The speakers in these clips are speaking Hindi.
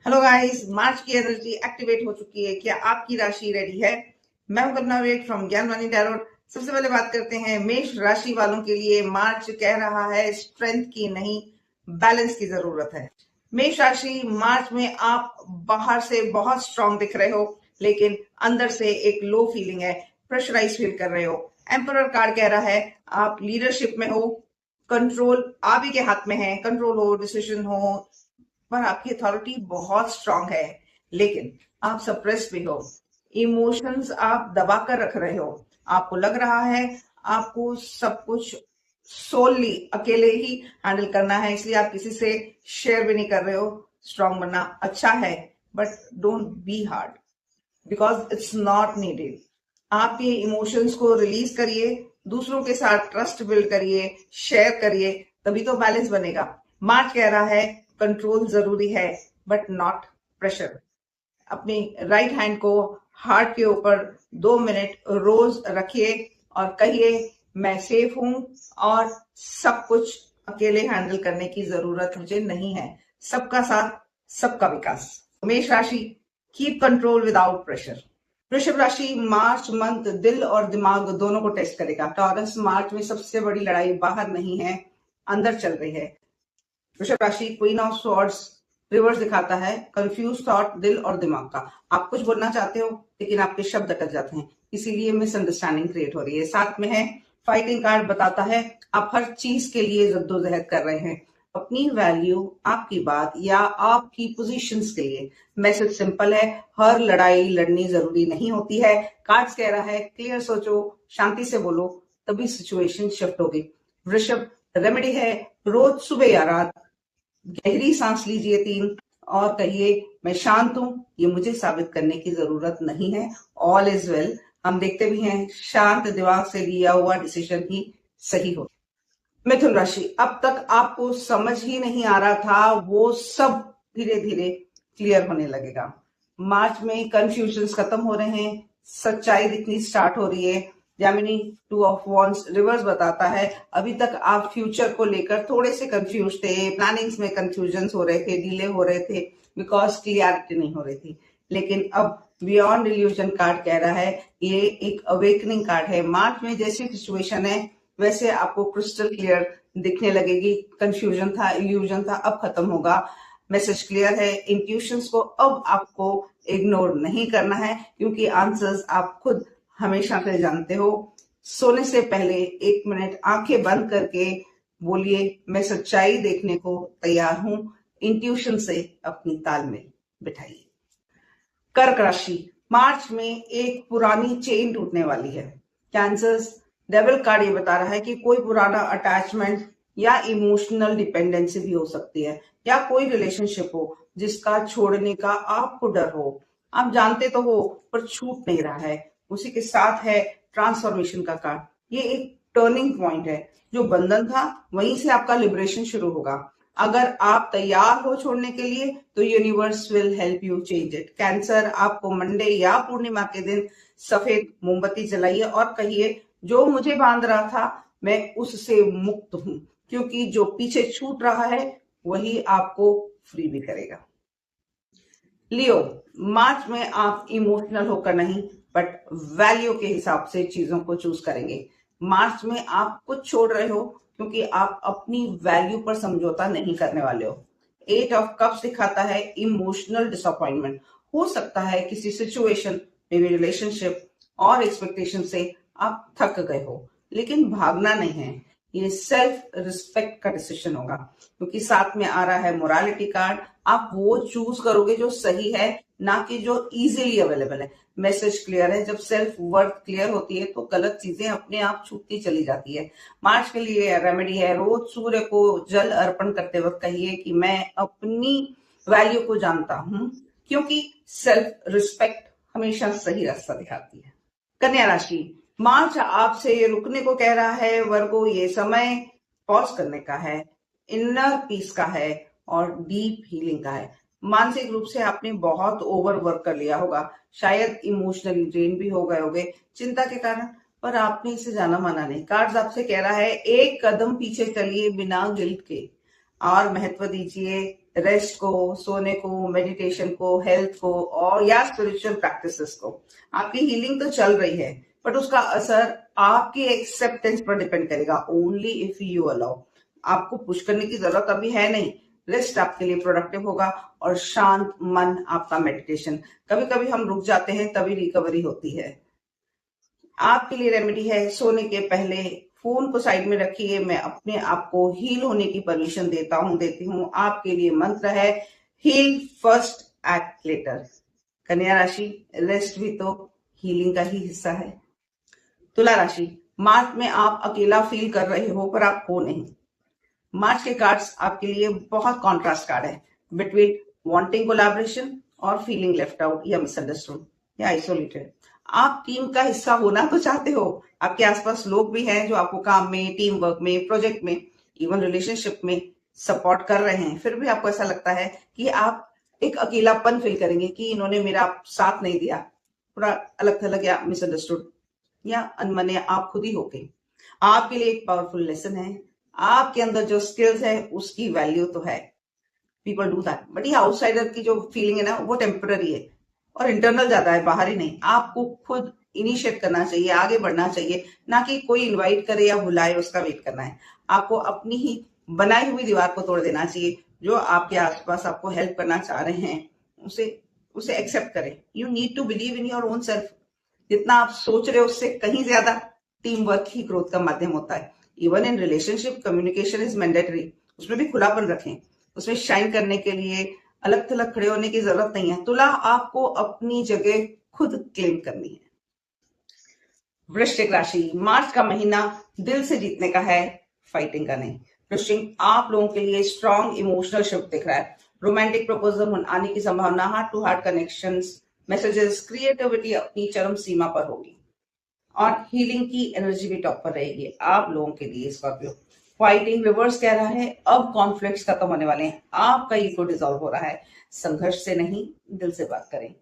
हेलो गाइस, मार्च की एनर्जी एक्टिवेट हो चुकी है। क्या आपकी राशि रेडी है? मैं हूं कल्पना वेद फ्रॉम ज्ञानवाणी टैरोट। सबसे पहले बात करते हैं मेष राशि वालों के लिए। मार्च कह रहा है स्ट्रेंथ की नहीं, बैलेंस की जरूरत है। मेष राशि, मार्च में आप बाहर से बहुत स्ट्रांग दिख रहे हो, लेकिन अंदर से एक लो फीलिंग है, प्रेशराइज फील कर रहे हो। एम्परर कार्ड कह रहा है आप लीडरशिप में हो, कंट्रोल आप ही के हाथ में है। कंट्रोल हो, डिसीजन हो, पर आपकी अथॉरिटी बहुत स्ट्रांग है, लेकिन आप सप्रेस भी हो। इमोशंस आप दबा कर रख रहे हो। आपको लग रहा है आपको सब कुछ सोलली अकेले ही हैंडल करना है, इसलिए आप किसी से शेयर भी नहीं कर रहे हो। स्ट्रांग बनना अच्छा है, but don't be hard because it's not needed. आप ये इमोशंस को रिलीज करिए, दूसरों के साथ ट्रस्ट बिल्ड करिए, शेयर करिए, तभी तो बैलेंस बनेगा। मार्च कह रहा है कंट्रोल जरूरी है, बट नॉट प्रेशर। अपनी राइट हैंड को हार्ट के ऊपर 2 मिनट रोज रखिए और कहिए मैं सेफ हूं और सब कुछ अकेले हैंडल करने की जरूरत मुझे नहीं है। सबका साथ, सबका विकास। मेष राशि, कीप कंट्रोल विदाउट प्रेशर। वृषभ राशि, मार्च मंथ दिल और दिमाग दोनों को टेस्ट करेगा। टॉरस, मार्च में सबसे बड़ी लड़ाई बाहर नहीं है, अंदर चल रही है। वृषभ राशि, क्वीन ऑफ स्वॉर्ड्स रिवर्स दिखाता है कंफ्यूज थॉट दिल और दिमाग का। आप कुछ बोलना चाहते हो, लेकिन आपके शब्द अटक जाते हैं, इसीलिए मिसअंडरस्टैंडिंग क्रिएट हो रही है। साथ में है फाइटिंग कार्ड, बताता है आप हर चीज के लिए जद्दोजहद कर रहे हैं, अपनी वैल्यू, आपकी बात या आपकी पोजीशंस के लिए। मैसेज सिंपल है, हर लड़ाई लड़नी जरूरी नहीं होती है। कार्ड्स कह रहा है क्लियर सोचो, शांति से बोलो, तभी सिचुएशन शिफ्ट होगी। वृषभ, रेमेडी है रोज सुबह या रात गहरी सांस लीजिए 3 और कहिए मैं शांत हूं, ये मुझे साबित करने की जरूरत नहीं है, ऑल इज वेल। हम देखते भी हैं शांत दिमाग से लिया हुआ डिसीजन ही सही हो। मिथुन राशि, अब तक आपको समझ ही नहीं आ रहा था, वो सब धीरे धीरे क्लियर होने लगेगा। मार्च में कंफ्यूजन खत्म हो रहे हैं, सच्चाई दिखनी स्टार्ट हो रही है। जैमिनी, 2 ऑफ वॉन्ड्स रिवर्स बताता है अभी तक आप फ्यूचर को लेकर थोड़े से कंफ्यूज थे, प्लानिंग्स में कंफ्यूजन हो रहे थे, डिले हो रहे थे, बिकॉज क्लियरिटी नहीं हो रही थी। लेकिन अब बियॉन्ड इल्यूजन कार्ड कह रहा है ये एक अवेकनिंग कार्ड है। मार्च में जैसी सिचुएशन है वैसे आपको क्रिस्टल क्लियर दिखने लगेगी। कंफ्यूजन था, इल्यूजन था, अब खत्म होगा। मैसेज क्लियर है, इंट्यूशंस को अब आपको इग्नोर नहीं करना है, क्योंकि आंसर्स आप खुद हमेशा से जानते हो। सोने से पहले 1 मिनट आंखें बंद करके बोलिए मैं सच्चाई देखने को तैयार हूं। इंट्यूशन से अपनी तालमेल बिठाइए। कर्क राशि, मार्च में एक पुरानी चेन टूटने वाली है। कैंसर्स, डेविल कार्ड ये बता रहा है कि कोई पुराना अटैचमेंट या इमोशनल डिपेंडेंसी भी हो सकती है, या कोई रिलेशनशिप हो जिसका छोड़ने का आपको डर हो। आप जानते तो हो पर छूट नहीं रहा है। उसी के साथ है ट्रांसफॉर्मेशन का कार्ड। ये एक टर्निंग पॉइंट है, जो बंधन था वहीं से आपका लिबरेशन शुरू होगा। अगर आप तैयार हो छोड़ने के लिए तो universe will help you change it. Cancer, आपको मंडे या पूर्णिमा के दिन सफेद मोमबत्ती जलाइए और कहिए जो मुझे बांध रहा था मैं उससे मुक्त हूं, क्योंकि जो पीछे छूट रहा है वही आपको फ्री भी करेगा। लियो, मार्च में आप इमोशनल होकर नहीं, बट वैल्यू के हिसाब से चीजों को चूज करेंगे। मार्च में आप कुछ छोड़ रहे हो क्योंकि आप अपनी वैल्यू पर समझौता नहीं करने वाले हो। 8 ऑफ कप्स दिखाता है इमोशनल डिसअपॉइंटमेंट। हो सकता है किसी सिचुएशन में भी, रिलेशनशिप और एक्सपेक्टेशन से आप थक गए हो, लेकिन भागना नहीं है। ये सेल्फ रिस्पेक्ट का डिसीजन होगा, क्योंकि साथ में आ रहा है मोरालिटी कार्ड। आप वो चूज करोगे जो सही है, ना कि जो इजीली अवेलेबल है। मैसेज क्लियर है, जब सेल्फ वर्थ क्लियर होती है तो गलत चीजें अपने आप छूटती चली जाती है। मार्च के लिए रेमेडी है रोज सूर्य को जल अर्पण करते वक्त कहिए कि मैं अपनी वैल्यू को जानता हूं, क्योंकि सेल्फ रिस्पेक्ट हमेशा सही रास्ता दिखाती है। कन्या राशि, मार्च आपसे रुकने को कह रहा है। वर्गो, ये समय पॉज करने का है, इनर पीस का है और डीप हीलिंग का है। मानसिक रूप से आपने बहुत ओवर वर्क कर लिया होगा, शायद इमोशनली ड्रेन भी हो गए होगे चिंता के कारण, पर आपने इसे जाना माना नहीं। कार्ड्स आपसे कह रहा है एक कदम पीछे चलिए बिना गिल्ट के, और महत्व दीजिए रेस्ट को, सोने को, मेडिटेशन को, हेल्थ को और या स्पिरिचुअल प्रैक्टिसेस को। आपकी हीलिंग तो चल रही है, बट उसका असर आपकी एक्सेप्टेंस पर डिपेंड करेगा। Only if you allow. आपको पुश करने की जरूरत अभी है नहीं। रेस्ट आपके लिए प्रोडक्टिव होगा और शांत मन आपका मेडिटेशन। कभी कभी हम रुक जाते हैं, तभी रिकवरी होती है। आपके लिए रेमेडी है, सोने के पहले फोन को साइड में रखिए। मैं अपने आप को हील होने की परमिशन देती हूँ। आपके लिए मंत्र है, हील फर्स्ट, एक्ट लेटर। कन्या राशि, रेस्ट भी तो हीलिंग का ही हिस्सा है। तुला राशि, मार्च में आप अकेला फील कर रहे हो, पर आप हो नहीं। मार्च के कार्ड्स आपके लिए बहुत कॉन्ट्रास्ट कार्ड है, बिटवीन वांटिंग कोलैबोरेशन और फीलिंग लेफ्ट आउट या मिसअंडरस्टूड या आइसोलेटेड। आप टीम का हिस्सा होना तो चाहते हो। आपके आसपास लोग भी हैं जो आपको काम में, टीम वर्क में, प्रोजेक्ट में, इवन रिलेशनशिप में सपोर्ट कर रहे हैं। फिर भी आपको ऐसा लगता है कि आप एक अकेलापन फील करेंगे कि इन्होंने मेरा साथ नहीं दिया। थोड़ा अलग थलग या मिसअंडरस्टूड या अनमने आप खुद ही हो गए। आपके लिए एक पावरफुल लेसन है। आपके अंदर जो स्किल्स है उसकी वैल्यू तो है, पीपल डू दैट, बट ये आउटसाइडर की जो फीलिंग है ना, वो टेम्पररी है और इंटरनल ज्यादा है, बाहर ही नहीं। आपको खुद इनिशिएट करना चाहिए, आगे बढ़ना चाहिए, ना कि कोई इनवाइट करे या बुलाए उसका वेट करना है। आपको अपनी ही बनाई हुई दीवार को तोड़ देना चाहिए। जो आपके आसपास आपको हेल्प करना चाह रहे हैं उसे उसे एक्सेप्ट करें। You need to believe in your own self. जितना आप सोच रहे हो उससे कहीं ज्यादा टीम वर्क ही ग्रोथ का माध्यम होता है। Even in relationship communication is mandatory. उसमें भी खुलापन रखें। उसमें शाइन करने के लिए अलग थलग खड़े होने की जरूरत नहीं है। तुला, आपको अपनी जगह खुद क्लेम करनी है। वृश्चिक राशि, मार्च का महीना दिल से जीतने का है, फाइटिंग का नहीं। वृश्चिक, आप लोगों के लिए स्ट्रॉन्ग इमोशनल शिफ्ट दिख रहा है। रोमांटिक प्रपोजल आने की संभावना, heart to heart connections, messages, creativity अपनी चरम सीमा पर होगी और हीलिंग की एनर्जी भी टॉप पर रहेगी आप लोगों के लिए। स्कॉर्पियो, फाइटिंग रिवर्स कह रहा है, अब कॉन्फ्लिक्ट्स खत्म होने वाले हैं। आपका ईगो डिसॉल्व हो रहा है। संघर्ष से नहीं, दिल से बात करें।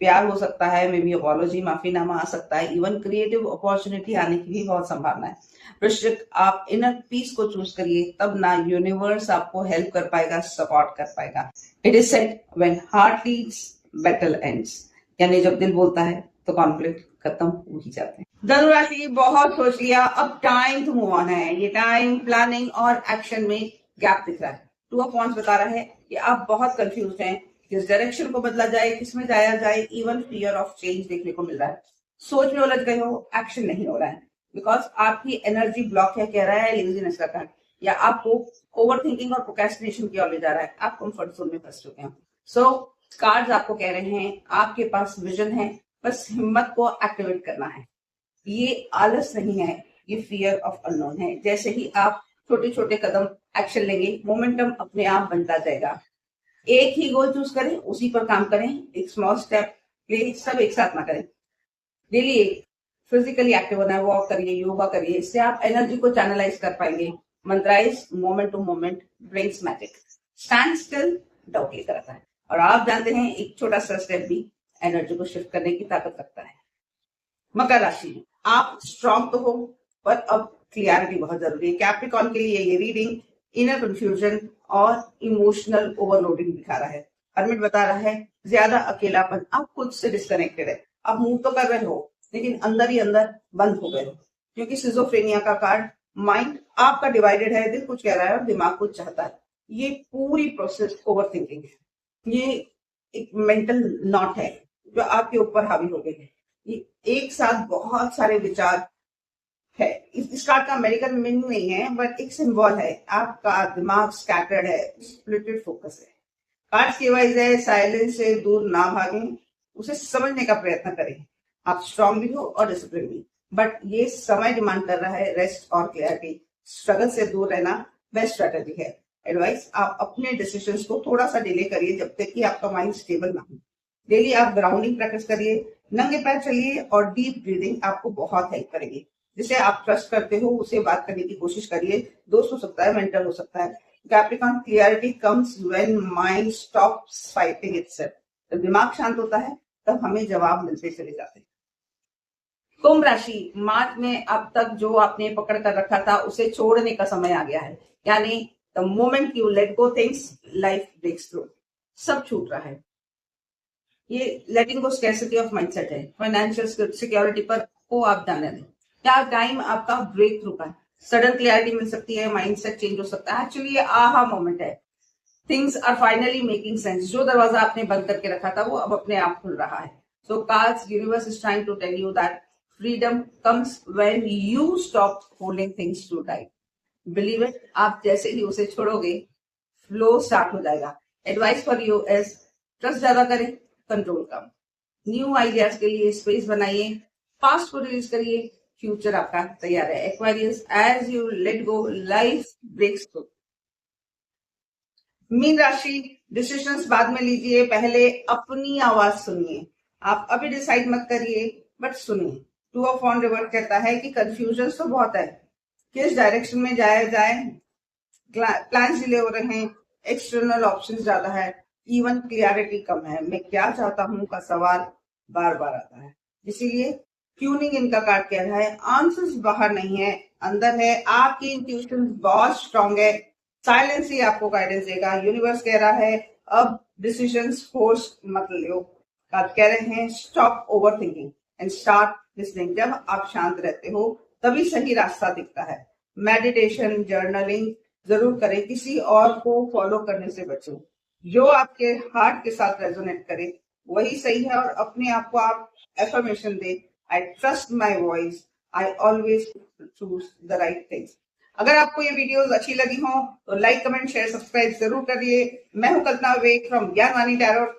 प्यार हो सकता है, मे बी अपॉलॉजी, माफीनामा आ सकता है, इवन क्रिएटिव अपॉर्चुनिटी आने की भी बहुत संभावना है। वृश्चिक, आप इनर पीस को चूज करिए, तब ना यूनिवर्स आपको हेल्प कर पाएगा, सपोर्ट कर पाएगा। It is said when heart leads battle ends, यानी जब दिल बोलता है तो कॉन्फ्लिक्ट खत्म हो ही जाते हैं। धनुराशि, बहुत सोच लिया, अब टाइम टू मूव ऑन है। ये टाइम प्लानिंग और एक्शन में गैप दिख रहा है। टू ऑफ वांड्स बता रहा है कि आप बहुत कंफ्यूज हैं, किस डायरेक्शन को बदला जाए, किसमें जाया जाए। इवन फियर ऑफ चेंज देखने को मिल रहा है। सोच में उलझ गए हो, एक्शन नहीं हो रहा है, बिकॉज आपकी एनर्जी ब्लॉक है, कह रहा है लेजीनेस का कारण, या आपको ओवर थिंकिंग और प्रोक्रेस्टिनेशन की ओर ले जा रहा है। आप कंफर्ट जोन में फंस चुके हैं। सो कार्ड्स आपको कह रहे हैं, आपके पास विजन है, बस हिम्मत को एक्टिवेट करना है। ये आलस नहीं है, ये फियर ऑफ अननोन है। जैसे ही आप छोटे छोटे कदम एक्शन लेंगे, मोमेंटम अपने आप बनता जाएगा। एक ही गोल चूज करें, उसी पर काम करें। एक स्मॉल स्टेप ले, सब एक साथ ना करें। डेली एक फिजिकली एक्टिव होना है, वॉक करिए, योगा करिए, इससे आप एनर्जी को चैनलाइज कर पाएंगे। मंत्राइज, moment to moment brings magic. Stand still doubt लेकर आता है, और आप जानते हैं एक छोटा सा स्टेप भी एनर्जी को शिफ्ट करने की ताकत रखता है। मकर राशि, आप स्ट्रॉन्ग तो हो, पर अब क्लियरिटी बहुत जरूरी है। कैप्रिकॉर्न के लिए ये रीडिंग इनर कंफ्यूजन और इमोशनल ओवरलोडिंग दिखा रहा है। हर्मिट बता रहा है ज्यादा अकेलापन, आप खुद से डिस्कनेक्टेड है। आप मूव तो कर रहे हो, लेकिन अंदर ही अंदर बंद हो गए हो, क्योंकि सिजोफ्रेनिया का कार्ड, माइंड आपका डिवाइडेड है। दिल कुछ कह रहा है और दिमाग कुछ चाहता है। ये पूरी प्रोसेस ओवर थिंकिंग है। ये एक मेंटल नॉट है जो आपके ऊपर हावी हो गई है। ये एक साथ बहुत सारे विचार है। इस कार्ड का मेडिकल मीनिंग नहीं है, बट एक सिंबल है। आपका दिमाग स्कैटर्ड है, स्प्लिटेड फोकस है। कार्ड्स की वाइज है, साइलेंस से दूर ना भागें, उसे समझने का प्रयत्न करें। आप स्ट्रांग भी हो और डिसिप्लिन भी, बट ये समय डिमांड कर रहा है रेस्ट और क्लैरिटी। स्ट्रगल से दूर रहना बेस्ट स्ट्रेटेजी है। एडवाइस, आप अपने डिसीजंस को थोड़ा सा डिले करिए जब तक कि आपका माइंड स्टेबल ना हो। डेली आप ग्राउंडिंग प्रैक्टिस करिए, नंगे पैर चलिए और डीप ब्रीदिंग आपको बहुत हेल्प करेगी। जिसे आप ट्रस्ट करते हो उसे बात करने की कोशिश करिए। दोस्त हो सकता है, मेंटर हो सकता है। Capricorn, clarity comes when mind stops fighting itself. जब दिमाग शांत होता है तब हमें जवाब मिलते चले जाते हैं। कुंभ राशि, मार्च में अब तक जो आपने पकड़ कर रखा था उसे छोड़ने का समय आ गया है। यानी the moment you let go things, life breaks through. सब छूट रहा है। ये letting go scarcity of mindset है। फाइनेंशियल सिक्योरिटी पर को आप जाने दें। क्या टाइम आपका ब्रेक थ्रू का है। सडन क्लियरिटी मिल सकती है, माइंडसेट चेंज हो सकता है। एक्चुअली ये आहा मोमेंट है। Things are finally making sense. जो दरवाजा आपने बंद करके रखा था वो अब अपने आप खुल रहा है। So cards universe is trying to tell you that freedom comes when you stop holding things too tight. Believe it, आप जैसे ही उसे छोड़ोगे फ्लो स्टार्ट हो जाएगा। Advice for you is trust ज्यादा करें, कंट्रोल कम। न्यू आइडियाज के लिए स्पेस बनाइए, पास्ट को रिलीज करिए, फ्यूचर आपका तैयार है। Aquarius, as you let go life breaks through. मीन राशि, डिसीजंस बाद में लीजिए, पहले अपनी आवाज सुनिए। आप अभी डिसाइड मत करिए, बट सुनिए। टू ऑफ वॉन्ड रिवर्स कहता है कि कंफ्यूजन तो बहुत है, किस डायरेक्शन में जाया जाए। प्लान्स डिले हो रहे हैं, एक्सटर्नल ऑप्शंस ज्यादा है, इवन क्लियरिटी कम है। मैं क्या चाहता हूं का सवाल बार बार आता है। इसीलिए ट्यूनिंग इनका कार्ड कह रहा है, आंसर्स बाहर नहीं है, अंदर है। आपकी इंट्यूशन बहुत स्ट्रांग है, साइलेंस ही आपको गाइडेंस देगा। यूनिवर्स कह रहा है अब डिसीजंस फोर्स मत लो। कार्ड कह रहे हैं stop over thinking and start listening. जब आप शांत रहते हो तभी सही रास्ता दिखता है। मेडिटेशन, जर्नलिंग जरूर करें, किसी और को फॉलो करने से बचो। जो आपके हार्ट के साथ रेजोनेट करे वही सही है, और अपने आप को आप affirmation they, I trust my voice, I always choose the right things. अगर आपको ये वीडियोस अच्छी लगी हो तो लाइक, कमेंट, शेयर, सब्सक्राइब जरूर करिए। मैं हूं कल्पना विवेक फ्रॉम ज्ञानवाणी टैरोट।